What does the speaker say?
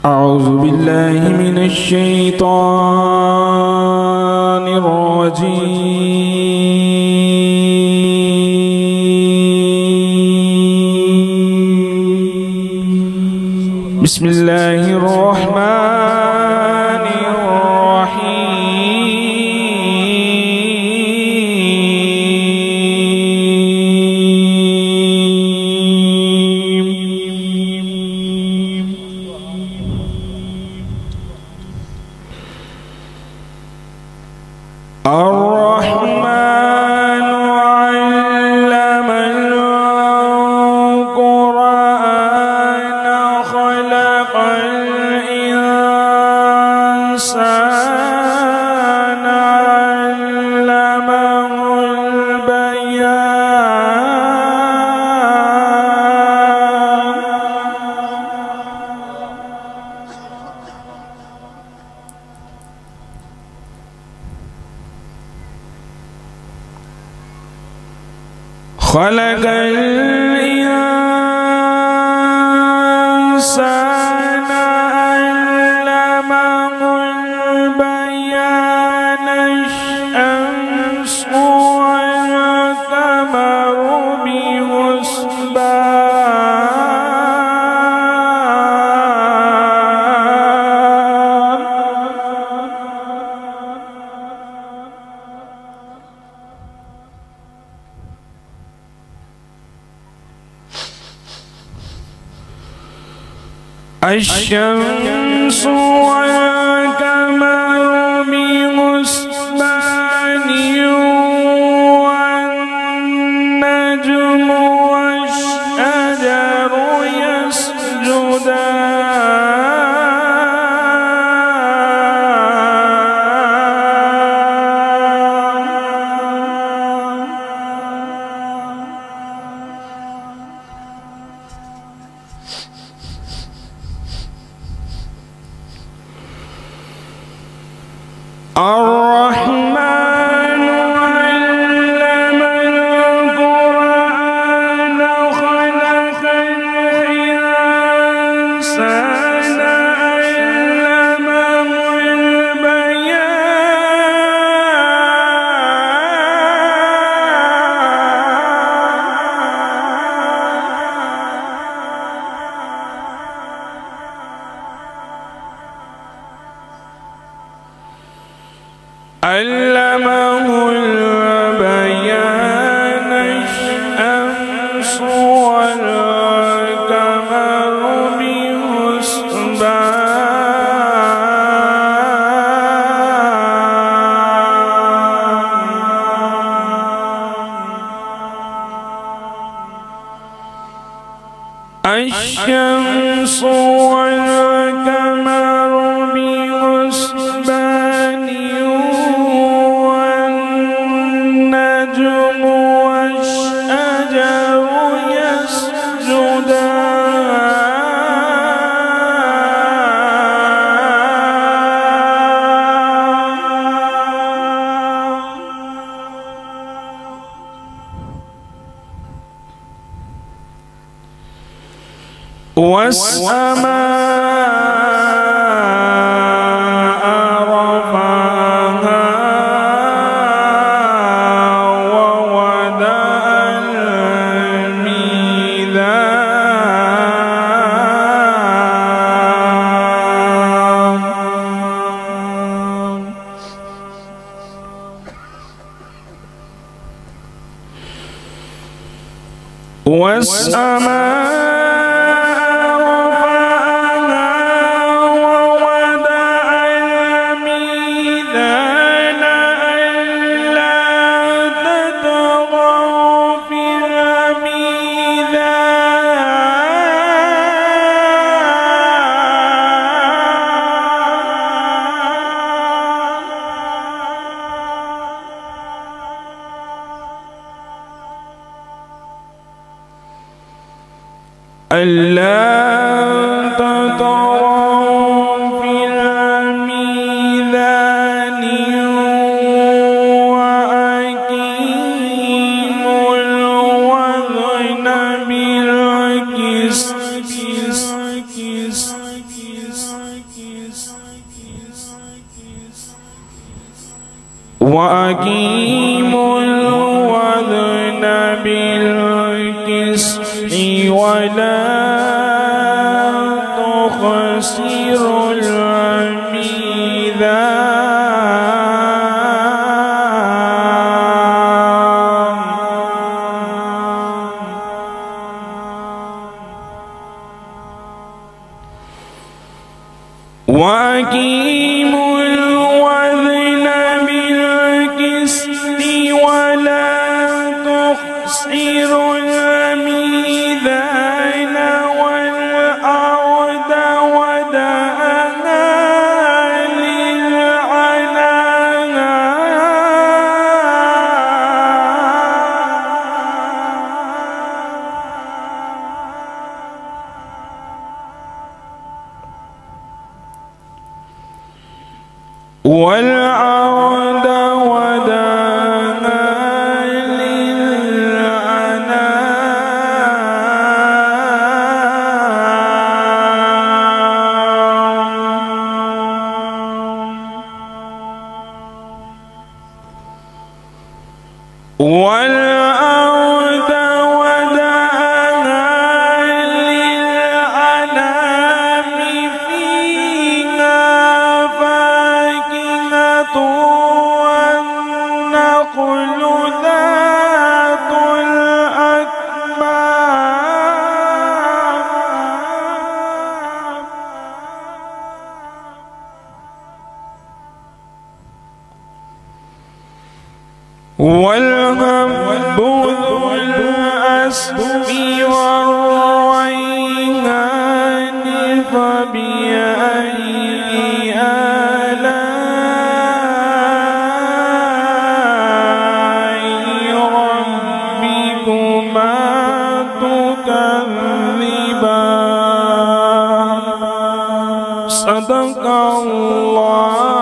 أعوذ بالله من الشيطان الرجيم. بسم الله الرحمن الرحيم. الرحمن علم القرآن خلق الإنسان علمه خلق الإنسان علمه البيان الشمس والقمر الشمس والقمر بحسبان والنجم والشجر يسجدان الرحمن علم القرآن خلق الإنسان علمه علمه البيان الشمس والقمر بحسبان الشمس والقمر بحسبان والنجم والشجر يسجدان والسماء رفعها ووضع الميزان والسماء ألا تطغوا في الميزان وأقيموا الوزن بالقسط وأقيموا الوزن بالقسط ولا تخسروا وأقيموا الوزن بالقسط ولا تخسروا الميزان والأرض وضعها والأرض وضعها للأنام والأرض وضعها للأنام فيها فاكهة والنخل ذات الأكمام والهب ذو العصف والريحان فبأي آلاء ربكما تكذبان صدق الله